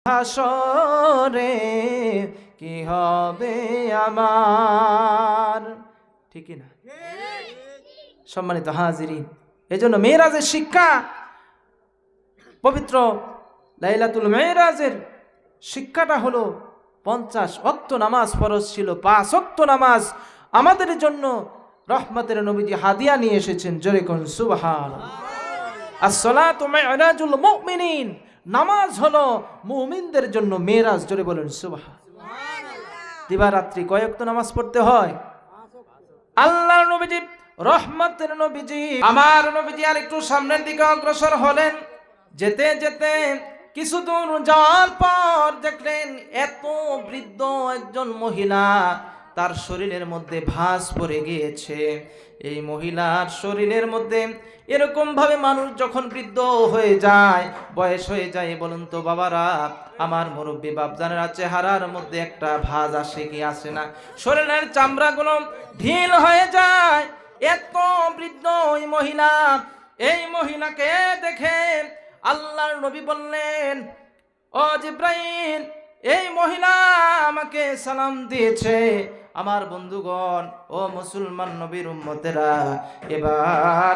হাসরে কি হবে আমার, ঠিক না? সম্মানিত হাজিরিন, এজন্য মেরাজের শিক্ষা, পবিত্র লাইলাতুল মেরাজের শিক্ষাটা হলো 50 ওয়াক্ত নামাজ ফরজ ছিল, 5 ওয়াক্ত নামাজ আমাদের জন্য রহমতের নবীজি হাদিয়া নিয়ে এসেছেন। জোরে কোন সুবহানাল্লাহ। আসসালাতু মিরাজুল মুমিনিন, নামাজ হলো মুমিনদের জন্য মেরাজ। জোরে বলেন সুবহানাল্লাহ। দিবারাত্রি কয় ওয়াক্ত নামাজ পড়তে হয়? আল্লাহর নবীজি, রহমতের নবীজি, আমার নবীজি আর একটু সামনের দিকে অগ্রসর হলেন। যেতে যেতে কিছু দূর যাওয়ার পর দেখলেন এত বৃদ্ধ একজন মহিলা, তার শরীরের মধ্যে ভাঁজ পড়ে গিয়েছে। এই মহিলার শরীরের মধ্যে এরকম ভাবে মানুষ যখন বৃদ্ধ হয়ে যায়, বয়স হয়ে যায়, বলুন তো বাবারা, আমার মুরব্বী বাপজানেরা, চেহারার মধ্যে একটা ভাঁজ আসে কি আসে না? শরীরের চামড়াগুলো ঢিল হয়ে যায়। এত বৃদ্ধ ওই মহিলা, এই মহিলাকে দেখে আল্লাহর নবী বললেন, ও জিব্রাইল, এই মহিলা আমাকে সালাম দিয়েছে। আমার বন্ধুগণ, ও মুসলমান নবীর উম্মতেরা, এবার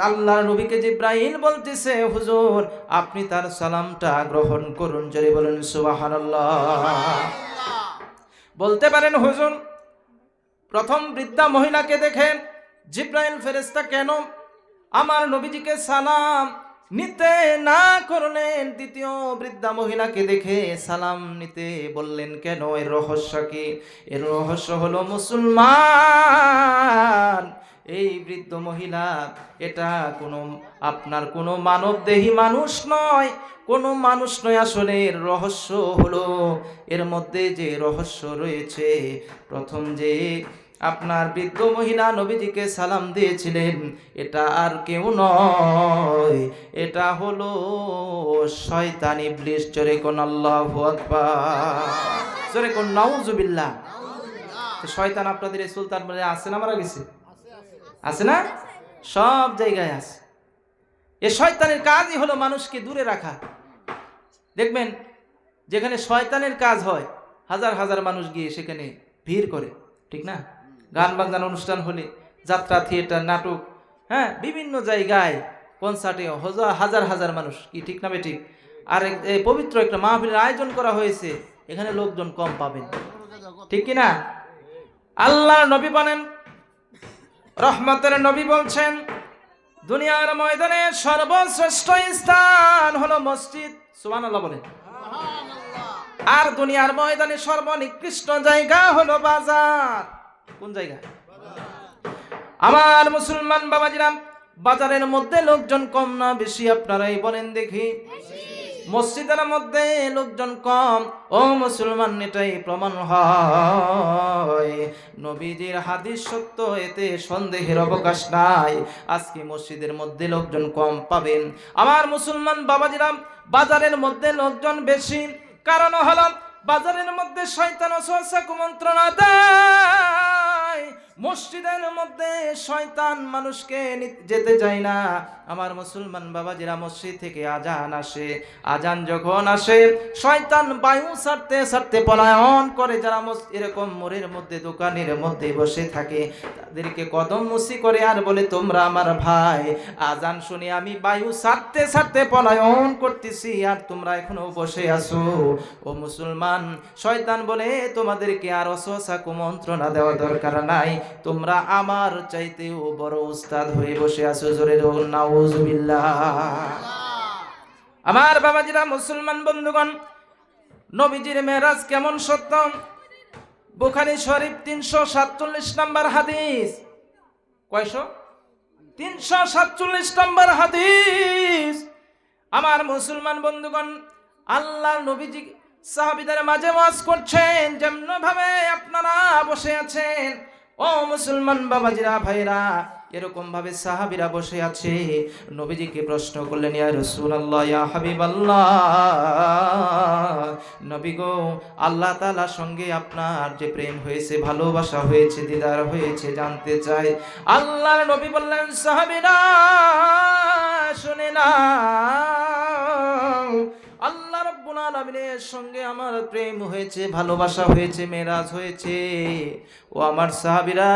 আল্লাহর নবীকে জিব্রাইল বলতেছে, হুজুর আপনি তার সালামটা গ্রহণ করুন। জোরে বলেন সুবহানাল্লাহ। বলতে পারেন হুজুর, প্রথম বৃদ্ধা মহিলাকে দেখে জিব্রাইল ফেরেশতা কেন আমার নবীজিকে সালাম নিতে না করলেন? দ্বিতীয় বৃদ্ধা মহিলাকে দেখে সালাম নিতে বললেন কেন? এর রহস্য কি? এর রহস্য হলো মুসলমান, এই বৃদ্ধ মহিলা এটা আপনার কোনো মানবদেহী মানুষ নয়, কোনো মানুষ নয়। আসলে এর রহস্য হলো, এর মধ্যে যে রহস্য রয়েছে, প্রথম যে আপনার বৃদ্ধ মহিলা নবীজিকে সালাম দিয়েছিলেন, এটা আর কেউ নয়, এটা হলো শয়তান ইবলিস। জোরে কোন আল্লাহু আকবার, জোরে কোন নাউজুবিল্লাহ। শয়তান আপনাদের এই সুলতান বলে আছে না, মারা গেছে? আছে না? সব জায়গায় আছে। এই শয়তানের কাজই হলো মানুষকে দূরে রাখা। দেখবেন যেখানে শয়তানের কাজ হয়, হাজার হাজার মানুষ গিয়ে সেখানে ভিড় করে, ঠিক না? গান বাজনার অনুষ্ঠান হলে, যাত্রা, থিয়েটার, নাটক, হ্যাঁ, বিভিন্ন জায়গায় কনসার্টে হাজার হাজার মানুষ, কি ঠিক না বেঠিক? আর পবিত্র একটা মাহফিলের আয়োজন করা হয়েছে, এখানে লোকজন কম পাবেন, ঠিক কি না? আল্লাহর নবী বলেন, রহমতের নবী বলছেন, দুনিয়ার ময়দানে সর্বশ্রেষ্ঠ স্থান হলো মসজিদ। সুবহানাল্লাহ বলেন। আর দুনিয়ার ময়দানে সর্বনিকৃষ্ট জায়গা হলো বাজার। কোন জায়গা? আমার মুসলমান বাবাজিরা, বাজারের মধ্যে লোকজন কম না বেশি? আপনারাই বলেন দেখি। মসজিদের মধ্যে লোকজন কম। ও মুসলমান, এটাই প্রমাণ হয় নবীজির হাদিস সত্য, এতে সন্দেহের অবকাশ নাই। আজকে মসজিদের মধ্যে লোকজন কম পাবেন। আমার মুসলমান বাবাজিরা, বাজারের মধ্যে লোকজন বেশি, কারণ হলো বাজারের মধ্যে শয়তান ওয়াসওয়াসা কুমন্ত্রণা দেয়। মসজিদের মধ্যে শয়তান মানুষকে যেতে চায় না। আমার মুসলমান বাবাজিরা, মসজিদ থেকে আজান আসে, আজান যখন আসে, শয়তান বায়ু ছাড়তে ছাড়তে পলায়ন করে। যারা এরকম মোড়ের মধ্যে, দোকানের মধ্যে বসে থাকে, তাদেরকে কদম মুসি করে আর বলে, তোমরা আমার ভাই, আজান শুনে আমি বায়ু ছাড়তে ছাড়তে পলায়ন করতেছি, আর তোমরা এখনো বসে আছো। ও মুসলমান, শয়তান বলে, তোমাদেরকে আর ওয়াসওয়াসা কুমন্ত্রণা দেওয়া দরকার নাই, তোমরা আমার চাইতেও বড় উস্তাদ হয়ে বসে আছো। জোরে নাউজুবিল্লাহ। আমার বাবাজিরা, মুসলমান বন্ধুগণ, নবীজির মেরাজ কেমন সত্য? বুখারী শরীফ 347 নম্বর হাদিস। কয়শো? 347 নম্বর হাদিস। আমার মুসলমান বন্ধুগণ, আল্লাহর নবীজি সাহাবীদের মাঝে ওয়াজ করছেন, যেমন ভাবে আপনারা বসে আছেন, ও মুসলমান বাবাজিরা, ভাইরা, এরকম ভাবে সাহাবীরা বসে আছে। নবীজিকে প্রশ্ন করলেন, ইয়া রাসূলুল্লাহ, ইয়া হাবিবাল্লাহ, নবী গো, আল্লাহ তাআলার সঙ্গে আপনার যে প্রেম হয়েছে, ভালোবাসা হয়েছে, দিদার হয়েছে, জানতে চাই। আল্লাহর নবী বললেন, সাহাবীরা শুনে না, আল্লাহ রাব্বুল আলামিনের আলামিনের সঙ্গে আমার প্রেম হয়েছে, ভালোবাসা হয়েছে, মেরাজ হয়েছে। ও আমার সাহাবীরা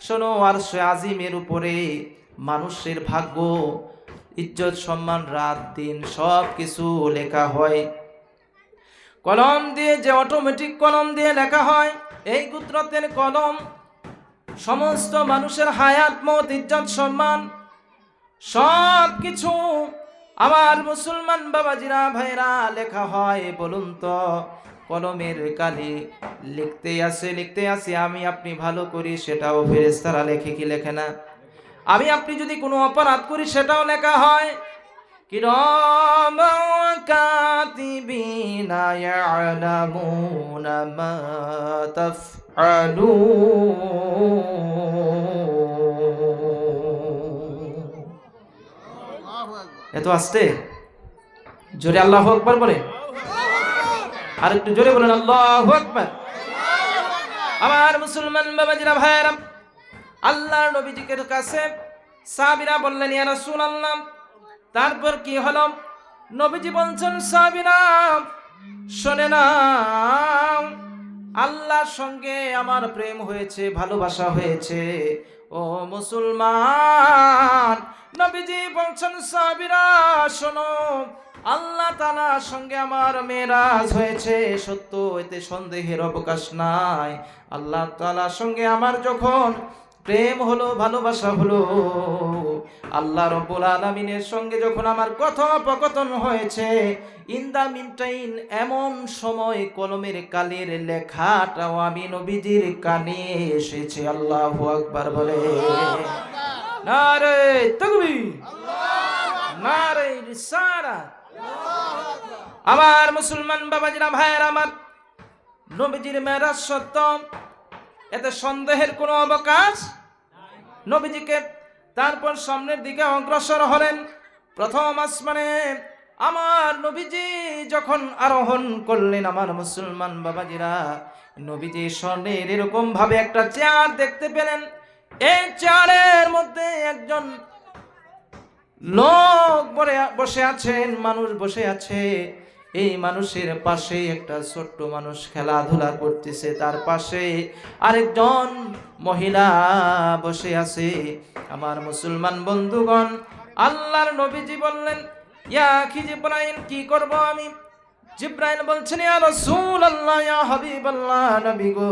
শোনো, আরশে আজিমের উপরে মানুষের ভাগ্য, ইজ্জত, সম্মান, রাত দিন সব কিছু লেখা হয় কলম দিয়ে, যে অটোমেটিক কলম দিয়ে লেখা হয়। এই কুদরতের কলম সমস্ত মানুষের হায়াত, মত, ইজ্জত, সম্মান সব কিছু আমার মুসলমান বাবাজিরা ভাইরা লেখা হয়। বলুন তো, কলমের কালি লিখতে আসে আমি আপনি ভালো করি, সেটাও ফেরেশতারা লেখে কি লেখে না? আমি আপনি যদি কোনো অপরাধ করি সেটাও লেখা হয়। কিরামান কাতিবিনা ইয়ালামুনা মা তাফআলুন। এত আস্তে, জোরে আল্লাহু আকবার বলে, আর একটু জোরে বলেন আল্লাহু আকবার। আমার মুসলমান বাবাজিরা ভাইরা, আল্লাহর নবীজির কাছে সাহাবীরা বললেন, ইয়া রাসূলুল্লাহ, তারপর কি হলো? নবীজি বলছেন, সাহাবীরা শুনে নাও, আল্লাহর সঙ্গে আমার প্রেম হয়েছে, ভালোবাসা হয়েছে। ও মুসলমান, নবীজি বলছেন, সাহাবীরা শোনো, আল্লাহ তাআলার সঙ্গে আমার মেরাজ হয়েছে, সত্য, এতে সন্দেহের অবকাশ নাই। আল্লাহ তাআলার সঙ্গে আমার যখন প্রেম হলো, ভালোবাসা হলো, আল্লাহ রাব্বুল আলামিনের সঙ্গে যখন আমার কথোপকথন হয়েছে, ইন দা মিনটাইম এমন সময় কলমের কালির লেখাটাও আমি নবীজির কানে এসেছে। আল্লাহু আকবার বলে, নারে তাকবীর, নারে রিসালাত। আমার মুসলমান বাবাজিরা ভাইয়েরা আমার, নবীজির মেরাজ সত্য, এতে সন্দেহের কোনো অবকাশ। নবীজিকে তারপর সামনের দিকে অগ্রসর হলেন। প্রথম আসমানে আমার নবীজি যখন আরোহণ করলেন, আমার মুসলমান বাবাজিরা, নবীজি স্বর্ণের এরকম ভাবে একটা চেয়ার দেখতে পেলেন। এই চেয়ারের মধ্যে একজন লোক বসে আছেন, মানুষ বসে আছে। এই মানুষের পাশে একটা ছোট্ট মানুষ খেলাধুলা করতেছে, তার পাশে আরেকজন মহিলা বসে আছে। আমার মুসলমান বন্ধুগণ, আল্লাহর নবীজি বললেন, ইয়া আখি জিবরাইল, কি করব আমি? জিবরাইল বলছেন, ইয়া রাসূলুল্লাহ, ইয়া হাবিবাল্লাহ, নবী গো,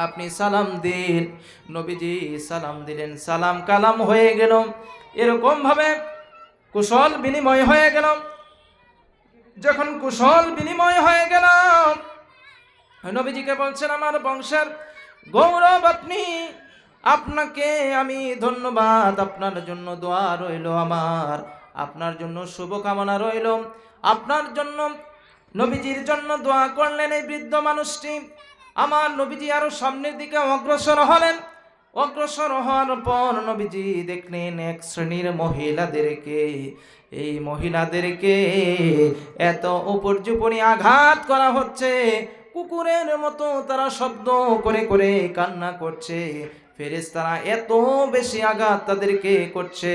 আপনি সালাম দিন। নবীজি সালাম দিলেন, সালাম কালাম হয়ে গেল, এরকম ভাবে কুশল বিনিময় হয়ে গেল। যখন কুশল বিনিময় হয়ে গেল, নবীজিকে বলছেন, আমার বংশের গৌরব আপনি, আপনাকে আমি ধন্যবাদ, আপনার জন্য দোয়া রইল আমার, আপনার জন্য শুভকামনা রইল। আপনার জন্য, নবীজির জন্য দোয়া করলেন এই বৃদ্ধ মানুষটি। আমার নবীজি আরো সামনের দিকে অগ্রসর হলেন। অগ্রসর হওয়ার পর নবীজি দেখলেন এক শ্রেণীর মহিলাদেরকে, এই মহিলাদেরকে এত উপর্যুপরি আঘাত করা হচ্ছে, কুকুরের মতো তারা শব্দ করে করে কান্না করছে। ফেরেশতারা এত বেশি আঘাত তাদেরকে করছে।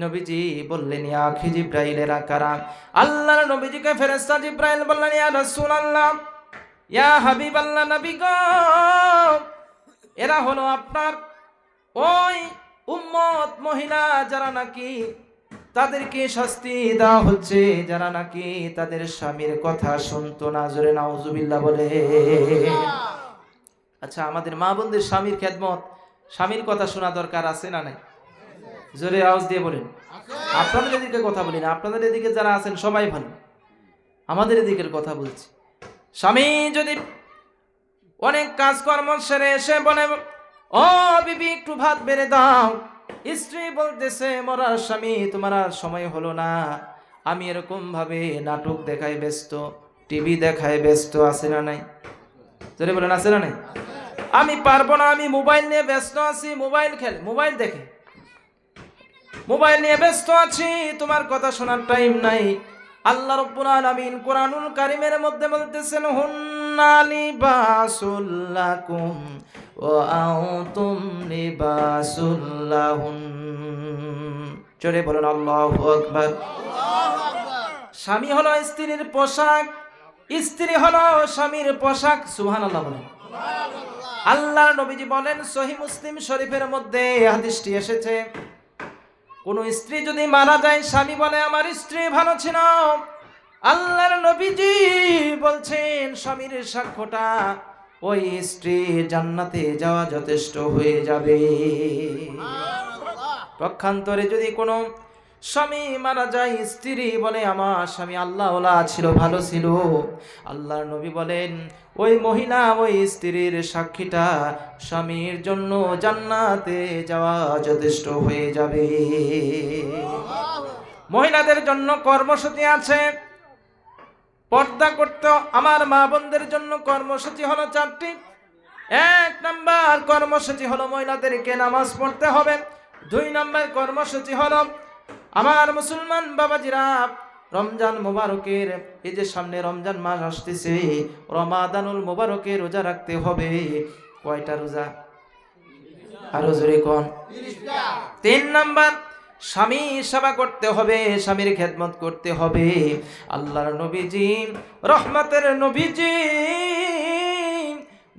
নবীজি বললেন, ইয়া আখি জিবরাইলেরা কারা? আল্লাহর নবীজিকে ফেরেশতা জিবরাইল বললেন, ইয়া রাসূলুল্লাহ, ইয়া হাবিবাল্লাহ, নবী গো, এরা হলো আপনার ওই উম্মত মহিলা, যারা নাকি তাদেরকে শাস্তি দেওয়া হচ্ছে, যারা নাকি তাদের স্বামীর কথা শুনতো না। জোরে নাউজুবিল্লাহ বলে। আচ্ছা, আমাদের মা বোনদের স্বামীর খেদমত, স্বামীর কথা শোনা দরকার আছে না নাই? জোরে আওয়াজ দিয়ে বলেন। আপনাদের এদিকে কথা বলি না, আপনাদের এদিকে যারা আছেন সবাই ভালো, আমাদের এদিকের কথা বলছি। স্বামী যদি অনেক কাজকর্ম সেরে এসে বলে, ও বিবি একটু ভাত বেড়ে দাও, স্ত্রী বলতেছে, মরার স্বামী তোমার আর সময় হলো না, আমি এরকম ভাবে নাটক দেখায় ব্যস্ত, টিভি দেখায় ব্যস্ত, আছে না নাই? যদি বলেন আছে না নাই? আমি পারবো না, আমি মোবাইল নিয়ে ব্যস্ত আছি, মোবাইল খেলে, মোবাইল দেখে, মোবাইল নিয়ে ব্যস্ত আছি, তোমার কথা শোনার টাইম নাই। আল্লাহ রাব্বুল আলামিন কোরআনুল কারীমের মধ্যে বলতেছেন, হুন্না লিবাসুল লাকুম ওয়া আনতুম লিবাসুল লাহুন। জোরে বলুন আল্লাহু আকবার। স্বামী হলো স্ত্রীর পোশাক, স্ত্রী হলো স্বামীর পোশাক। সুবহানাল্লাহ বলেন। আল্লাহর নবীজি বলেন, সহিহ মুসলিম শরীফের মধ্যে হাদিসটি এসেছে, কোন স্ত্রী যদি মারা যায়, স্বামী বলে আমার স্ত্রী ভালো ছিল, আল্লাহর নবীজি বলছেন স্বামীর সাক্ষ্যটা ওই স্ত্রী জান্নাতে যাওয়া যথেষ্ট হয়ে যাবে। পক্ষান্তরে যদি কোনো স্বামী মারা যায়, স্ত্রী বলে আমার স্বামী আল্লাহওয়ালা ছিল, ভালো ছিল, আল্লাহর নবী বলেন ওই মহিলা ওই স্ত্রীর সাক্ষীটা স্বামীর জন্য জান্নাতে যাওয়া যথেষ্ট হয়ে যাবে। মহিলাদের জন্য কর্মসূচি আছে, পর্দা করতে। আমার মা বোনদের জন্য কর্মসূচি হলো 4টি। 1 নম্বর কর্মসূচি হলো মহিলাদেরকে নামাজ পড়তে হবে। 2 নম্বর কর্মসূচি হলো আমার মুসলমান বাবাজিরা রমজান মোবারকের, এই যে সামনে রমজান মাস আসতেছে, রমাদানুল মোবারকে রোজা রাখতে হবে। কয়টা রোজা? আরো জোরে কোন? 3 নম্বর স্বামী সেবা করতে হবে, স্বামীর খেদমত করতে হবে। আল্লাহর নবীজি রহমতের নবীজি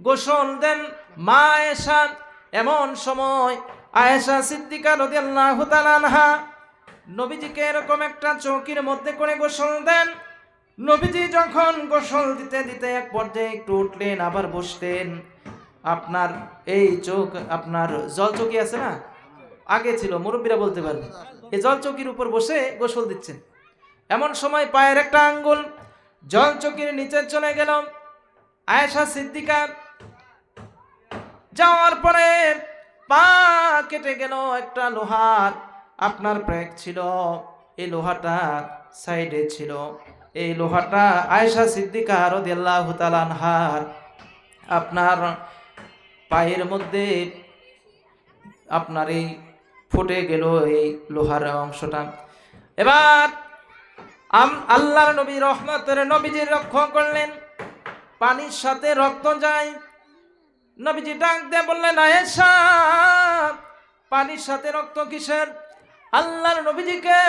গোসল দেন মা আয়েশা। এমন সময় আয়েশা সিদ্দিকা রাদিয়াল্লাহু তাআলা আনহা নবীজিকে এরকম একটা চৌকির মধ্যে করে গোসল দেন। নবীজি যখন গোসল দিতে দিতে এক পর্যায়ে একটু উঠলেন, আবার বসলেন। আপনার এই চৌক, আপনার জল চৌকি আছে না, আগে ছিল, মুরব্বীরা বলতে পারবে, এই জল চৌকির উপর বসে গোসল দিচ্ছেন। এমন সময় পায়ের একটা আঙ্গুল জল চৌকির নিচে চলে গেল। আয়েশা সিদ্দিকা যাওয়ার পরে পা কেটে গেল। একটা লোহার আপনার ব্রেক ছিল, এই লোহাটা সাইডে ছিল। এই লোহাটা আয়েশা সিদ্দিকা রাদিয়াল্লাহু তাআলা আনহার আপনার পায়ের মধ্যে আপনার এই ফুটে গেল এই লোহার অংশটা। এবার আল্লাহর নবী রহমতের নবীজি রক্ষা করলেন, পানির সাথে রক্ত যায়। নবীজি ডাক দিয়ে বললেন, আয়েশা পানির সাথে রক্ত কিসের? আল্লাহর নবীজিকে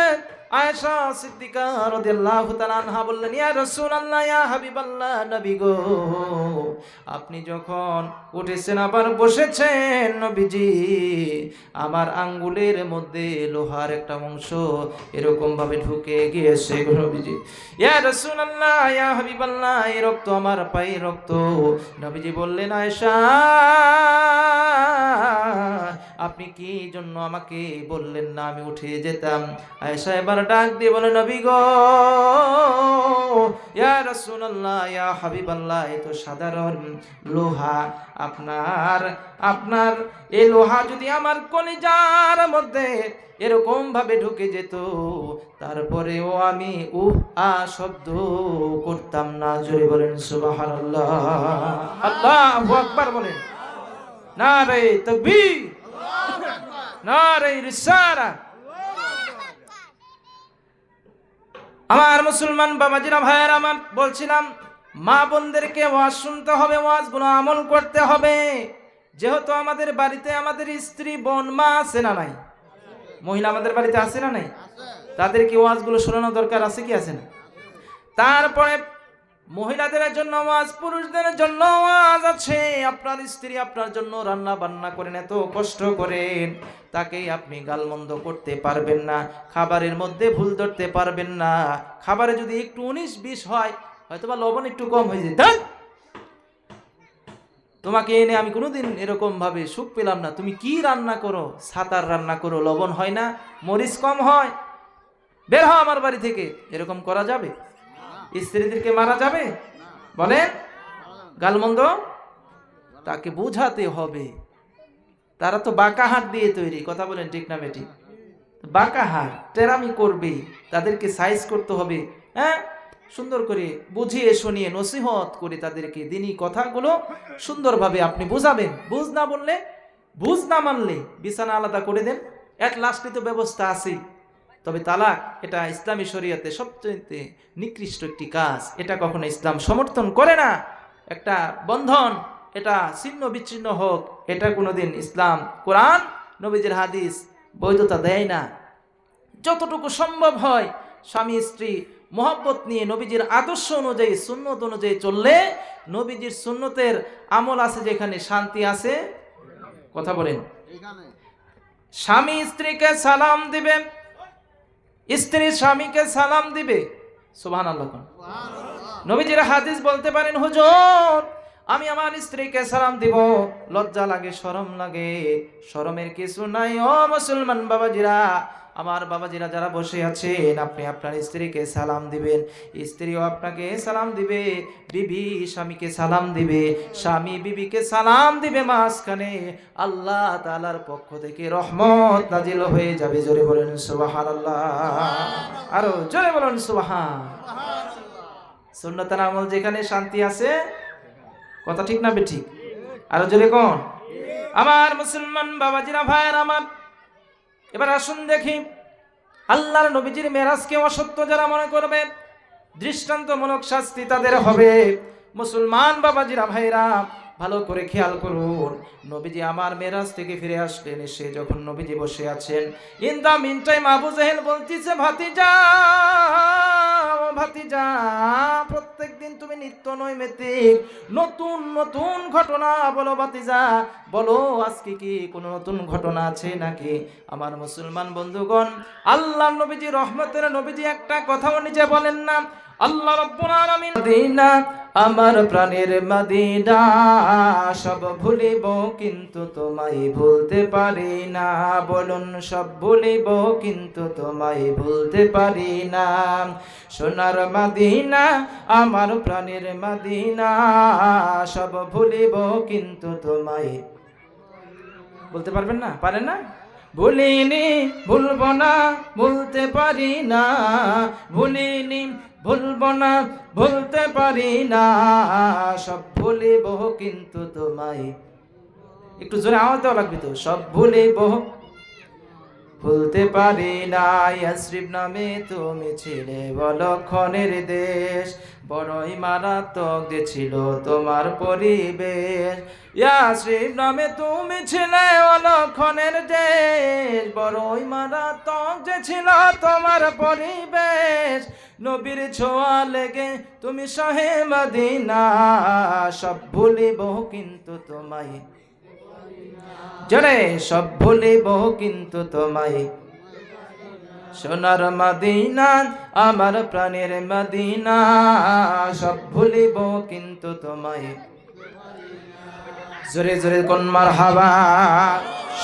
আয়েশা সিদ্দিকা রাদিয়াল্লাহু তাআলা আনহা বললেন, ইয়া রাসূলুল্লাহ, ইয়া হাবিবাল্লাহ, নবী গো, আপনি যখন উঠেছেন আবার বসেছেন, নবীজি আমার আঙ্গুলের মধ্যে লোহার একটা অংশ এরকম ভাবে ঢুকে গিয়েছে গো নবীজি। ইয়া রাসূলুল্লাহ, ইয়া হাবিবাল্লাহ, এই রক্ত আমার পায়ে রক্ত। নবীজি বললেন, আয়েশা আপনি কি জন্য আমাকে বললেন না, আমি উঠে যেতাম। আয়েশা এবার ডাক দিয়ে বলে, নবী গো, ইয়া রাসূলুল্লাহ, ইয়া হাবিবাল্লাহ, এ তো সাধারণ লোহা। আপনার এই লোহা যদি আমার কলিজার মধ্যে এরকম ভাবে ঢুকে যেত, তারপরেও আমি শব্দ করতাম না। জোরে বলেন সুবহানাল্লাহ। আল্লাহু আকবার বলেন। নারে তাকবীর, নারে রিসালাত। আমার মুসলমান বাবাজিরা ভাইয়েরা আমার, বলছিলাম মা বোনদেরকে ওয়াজ শুনতে হবে, ওয়াজগুলো আমল করতে হবে। যেহেতু আমাদের বাড়িতে আমাদের স্ত্রী বোন মা আছে না নাই? মহিলা আমাদের বাড়িতে আছে না নাই? তাদেরকে ওয়াজগুলো শোনানো দরকার আছে কি আছে না? তারপরে মহিলাদের জন্য ওয়াজ, পুরুষদের জন্য ওয়াজ আছে। আপনার স্ত্রী আপনার জন্য রান্না বান্না করেন, এত কষ্ট করেন, তাকেই আপনি গালমন্দ করতে পারবেন না, খাবারের মধ্যে ভুল ধরতে পারবেন না। খাবারে যদি একটু 19-20 হয়, হয়তোবা লবণ একটু কম হয়ে যায়, তোমাকে এনে আমি কোনোদিন এরকম ভাবে সুখ পেলাম না। তুমি কি রান্না করো? সাতার রান্না করো, লবণ হয় না, মরিচ কম হয়, বের হও আমার বাড়ি থেকে। এরকম করা যাবে? স্ত্রীদেরকে মারা যাবে? বলেন, গালমন্দ তাকে বুঝাতে হবে। তারা তো বাঁকা হাত দিয়ে তৈরি, কথা বলেন ঠিক না বেটি? বাঁকা হাত, টেরামি করবে, তাদেরকে সাইজ করতে হবে। হ্যাঁ, সুন্দর করে বুঝিয়ে শুনিয়ে নসিহত করে তাদেরকে দিনী কথাগুলো সুন্দরভাবে আপনি বুঝাবেন। বুঝ না মানলে বিছানা আলাদা করে দেন। এট লাস্টে তো ব্যবস্থা আছে। তবে তালাক এটা ইসলামী শরীয়তে সবচেয়ে নিকৃষ্ট একটি কাজ। এটা কখনো ইসলাম সমর্থন করে না। একটা বন্ধন এটা ছিন্ন বিচ্ছিন্ন হোক, এটা কোনোদিন ইসলাম, কোরআন, নবীজির হাদিস বৈধতা দেয় না। যতটুকু সম্ভব হয় স্বামী স্ত্রী মোহাব্বত নিয়ে নবীজির আদর্শ অনুযায়ী সুন্নত অনুযায়ী চললে নবীজির সুন্নতের আমল আছে যেখানে শান্তি আছে। কথা বলেন। স্বামী স্ত্রীকে সালাম দিবে, স্ত্রী স্বামীকে সালাম দিবে। সুবহানাল্লাহ। নবীজির হাদিস বলতে পারেন, হুজুর আমি আমার স্ত্রীকে সালাম দিব, লজ্জা লাগে, শরম লাগে। শরমের কিছু নাই ও মুসলমান বাবাজিরা, আমার বাবাজিরা যারা বসে আছেন, আপনি আপনার স্ত্রীকে সালাম দিবেন, স্ত্রীও আপনাকে সালাম দিবে, বিবি স্বামীকে সালাম দিবে, স্বামী বিবিকে সালাম দিবে। মাঝখানে আল্লাহ তাআলার পক্ষ থেকে রহমত নাজিল হয়ে যাবে। জোরে বলেন সুবহানাল্লাহ, আরো জোরে বলেন সুবহান। সুন্নতের আমল যেখানে শান্তি আছে, কথা ঠিক না বেঠিক? আরো জোরে কোন? আমার মুসলমান বাবাজিরা ভাইয়ের আমার, এবার আসুন দেখি আল্লাহর নবীজির মেরাজকে অসত্য যারা মনে করবে দৃষ্টান্তমূলক শাস্তি তাদের হবে। মুসলমান বাবাজিরা ভাইরা ভালো করে খেয়াল করুন, নবীজি আমার মেরাজ থেকে ফিরে আসলেন, এসে যখন নবীজি বসে আছেন, in the meantime Abu Jahl বলতিছে, ভাতিজা ভাতিজা প্রত্যেকদিন তুমি নিত্য নৈমিত্তিক নতুন নতুন ঘটনা বলো, ভাতিজা বলো আজকে কি কোনো নতুন ঘটনা আছে নাকি? আমার মুসলমান বন্ধুগণ, আল্লাহ নবীজি রহমতের নবীজি একটা কথাও নিজে বলেন না। আল্লাহ রাব্বুল আলামিন, মদিনা আমার প্রাণের মদিনা, সব ভুলিব কিন্তু তোমায় ভুলতে পারি না। বলুন সব ভুলিব কিন্তু তোমায় ভুলতে পারি না। সোনার মদিনা আমার প্রাণের মদিনা, সব ভুলিব কিন্তু তোমায় বলতে পারবেন না? পারেন না? ভুলিনি ভুলব না ভুলতে পারি না, ভুলিনি ভুলব না ভুলতে পারি না, সব ভুলিব কিন্তু তোমায়। একটু জোরে আওয়াজ দেওয়া লাগবে তো। সব ভুলিব ভুলতে পারি না। ইয়াসরিব নামে তুমি ছিলে অলক্ষণের দেশ, বড়ই মারাত্মক যে ছিল তোমার পরিবেশ। ইয়াসরিব নামে তুমি ছিলে অলক্ষণের দেশ, বড়ই মারাত্মক যে ছিল তোমার পরিবেশ। নবীর ছোঁয়া লেগে তুমি শাহে মদিনা, সব ভুলিব কিন্তু তোমায়। জরে সব ভুলিব কিন্তু তোমায়। সোনার মদিনা আমার প্রাণের মদিনা, সব ভুলিব কিন্তু তোমায়। জোরে জোরে কোন মারহাবা।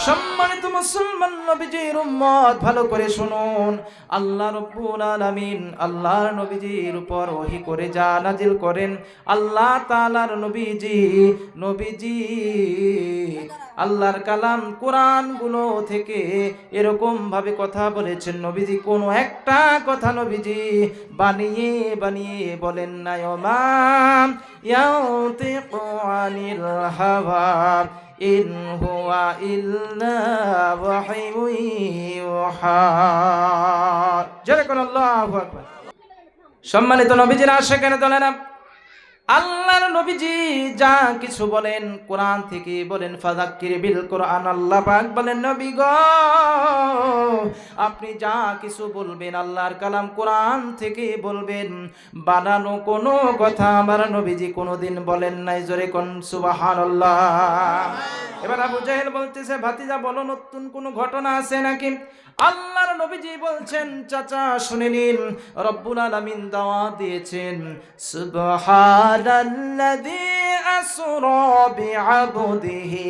সম্মানিত মুসলমান নবীজির উম্মত, ভালো করে শুনুন, আল্লাহ রাব্বুল আলামিন আল্লাহর নবীজির উপর ওহী করে যা নাজিল করেন, আল্লাহ তাআলার নবীজি আল্লাহর কালাম কোরআন গুলো থেকে এরকম ভাবে কথা বলেছেন। নবীজি কোনো একটা কথা নবীজি বানিয়ে বানিয়ে বলেন না। ওমা ইয়াতিকু আনিল হাওয়া ইন হুয়া ইল্লা ওয়াহয়ুন ইউহা। জোরে কোন আল্লাহু আকবার। সম্মানিত নবীজির আশিকানে দলেরা, আল্লাহর নবীজি যা কিছু বলেন কোরআন থেকে বলেন। ফাযাক্কির বিল কোরআন, আল্লাহ পাক বলেন নবী গো আপনি যা কিছু বলবেন আল্লাহর কালাম কোরআন থেকে বলবেন, বানানো কোনো কথা আমার নবীজি কোনোদিন বলেন নাই। জোরে কোন সুবহানাল্লাহ। এবার আবু জাহেল বলতেছে, ভাতিজা বলো নতুন কোনো ঘটনা আছে নাকি? আল্লাহর নবীজি বলছেন, চাচা শুনে নিন, রব্বুল আলামিন দাওয়াত দিয়েছেন, সুবহানাল্লাযী আসরা বিআবদিহি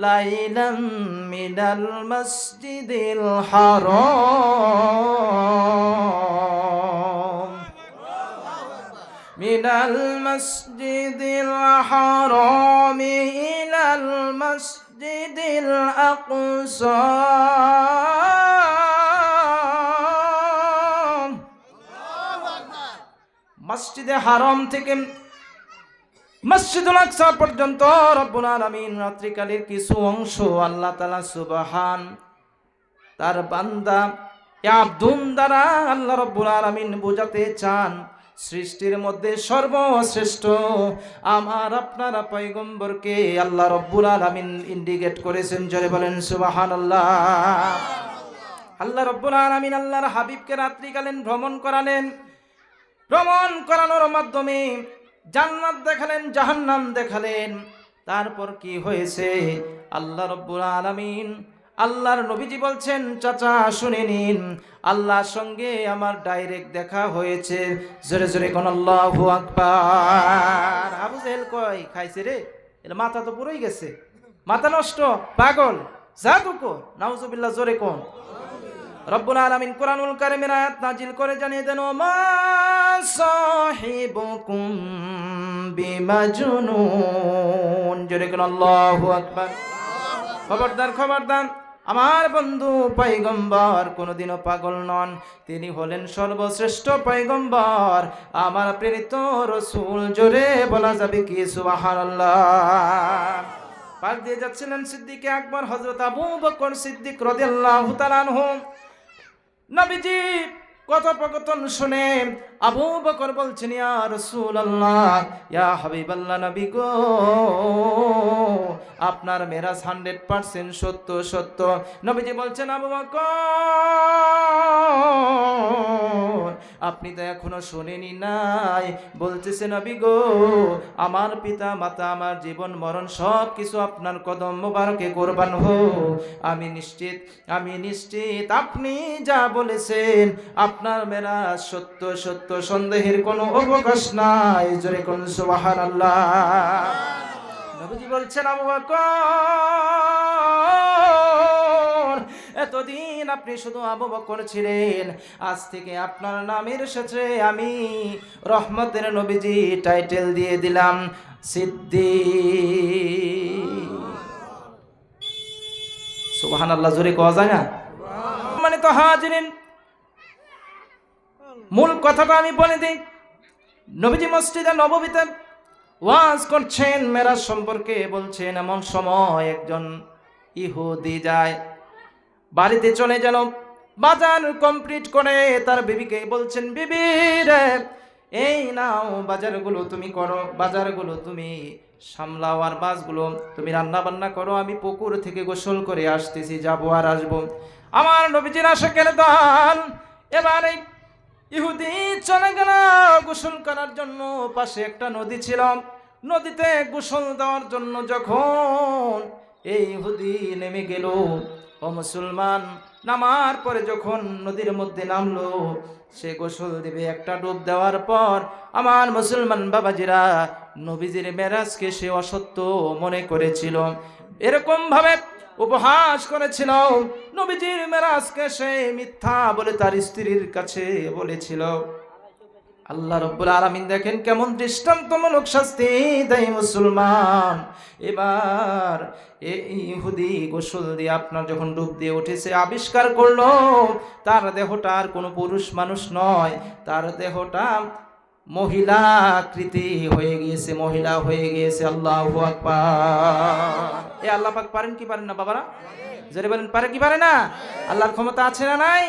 লাইলাম মিনাল মাসজিদিল হারাম মিনাল মাসজিদিল হারাম ইলাল মাসজিদিল আকসা। মসজিদে হারাম থেকে মসজিদুল আকসা পর্যন্ত রব্বুল আলামিন রাত্রিকালের কিছু অংশ আল্লাহ তাআলা সুবহান তার বান্দা আব্দুন দ্বারা আল্লাহ রব্বুল আলামিন বোঝাতে চান, সৃষ্টির মধ্যে সর্বশ্রেষ্ঠ আমার আপনারা পয়গম্বরকে আল্লাহ রব্বুল আলামিন ইন্ডিকেট করেছেন। জোরে বলেন সুবহানাল্লাহ। আল্লাহ রাব্বুল আলামিন আল্লাহর হাবিবকে রাত্রিকালীন ভ্রমণ করালেন। ভ্রমণ করানোর মাধ্যমে জান্নাত দেখালেন, জাহান্নাম দেখালেন। তারপর কি হয়েছে আল্লাহ রাব্বুল আলামিন আল্লাহর নবীজি বলছেন, চাচা শুনে নিন, আল্লাহর সঙ্গে আমার ডাইরেক্ট দেখা হয়েছে। জোরে জোরে কোন আল্লাহু আকবার। আবু জেহেল কয়, খাইছে রে, এর মাথা তো পুরোই গেছে, মাথা নষ্ট, পাগল, জাদুকর, নাউজুবিল্লাহ, জোরে কোন। রব্বুল আলামিন কোরআনুল কারীমের আয়াত নাজিল করে জানিয়ে দেন, মা সাহিবুকুম বিমাজনুন। জোরে কোন আল্লাহু আকবার। খবরদার, খবরদার, আমার বন্ধু পয়গম্বর কোনোদিনও পাগল নন। তিনি হলেন সর্বশ্রেষ্ঠ পয়গম্বর, আমার প্রেরিত রাসূল। জোরে বলা যাবে কি সুবহানাল্লাহ। পাশ দিয়ে যাচ্ছিলেন সিদ্দিক আকবর হযরত আবু বকর সিদ্দিক রাদিয়াল্লাহু তাআলা আনহু। নবীজি কথোপকথন শুনে আবু বকর বলছেন, ইয়া রাসূলুল্লাহ, ইয়া হাবিবাল্লাহ, নবী গো, আপনার মেরাজ 100% সত্য সত্য। নবীজি বলছেন, আবু বকর, আপনি তো এখনো শুনেনি নাই। বলতেছে, নবী গো, আমার পিতা মাতা, আমার জীবন মরণ সব কিছু আপনার কদম মোবারকে কুরবান হোক। আমি নিশ্চিত আপনি যা বলেছেন আপনার মেরাজ সত্য সত্য, সন্দেহের কোনো অবকাশ নাই। জোরে কোন সুবহানাল্লাহ। নবীজি বলছেন, আবু বকর, এতদিন আপনি শুধু আবু বকর ছিলেন, আজ থেকে আপনার নামের সাথে আমি রহমতের নবীজি টাইটেল দিয়ে দিলাম সিদ্দিক। সুবহানাল্লাহ, জোরে কোয়া যায় না? মানে তো হাজিরিন, মূল কথাটা আমি বলে দিই। নবীজি মসজিদে নববীতে ওয়াজ করছেন, মেরাজ সম্পর্কে বলছেন। এমন সময় একজন ইহুদি যায়, বাড়িতে চলে গেল, বাজার কমপ্লিট করে তার বিবিকে বলছেন, বিবি রে, এই নাও বাজারগুলো তুমি করো, বাজারগুলো তুমি সামলাও, আর মাছগুলো তুমি রান্না বান্না করো, আমি পুকুর থেকে গোসল করে আসতেছি, যাবো আর আসবো। আমার নবীজির আশিকের দল এবার এই ইহুদি চলে গেল গোসল করার জন্য। পাশে একটা নদী ছিল, নদীতে গোসল দেওয়ার জন্য যখন এই ইহুদি নেমে গেল, ও মুসলমান, নামার পরে যখন নদীর মধ্যে নামলো, সে গোসল দিবে, একটা ডুব দেওয়ার পর আমার মুসলমান বাবাজিরা নবীজির মেরাজকে সে অসত্য মনে করেছিল, এরকম ভাবে উপহাস করেছিল। নবীজির মেরাজকে সে মিথ্যা বলে তার স্ত্রীর কাছে বলেছিল। আল্লাহ রাব্বুল আলামিন দেখেন কেমন দৃষ্টান্তমূলক শাস্তি দেয় মুসলমান। এবার এই ইহুদি গোসল দিয়ে আপনার যখন ডুব দিয়ে উঠেছে, আবিষ্কার করলো তার দেহটা আর কোনো পুরুষ মানুষ নয়, তার দেহটা মহিলা আকৃতি হয়ে গিয়েছে, মহিলা হয়ে গিয়েছে। আল্লাহু আকবার। এ আল্লাহ পাক পারেন কি পারেন না বাবারা? জোরে বলেন, পারে কি পারে না? আল্লাহর ক্ষমতা আছে না নাই?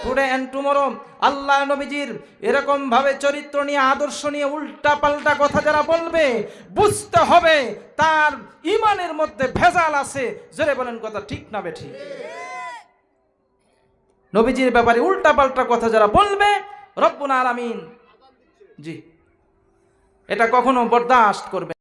টুডে এন্ড টুমরো আল্লাহ নবীজির এরকম ভাবে চরিত্র নিয়ে, আদর্শ নিয়ে উল্টা পাল্টা কথা যারা বলবে, বুঝতে হবে তার ঈমানের মধ্যে ভেজাল আছে। জোরে বলেন, কথা ঠিক না বেঠিক? নবীজির ব্যাপারে উল্টা পাল্টা কথা যারা বলবে, রব্বুল আলামিন জি এটা কখনো বরদাস্ত করবে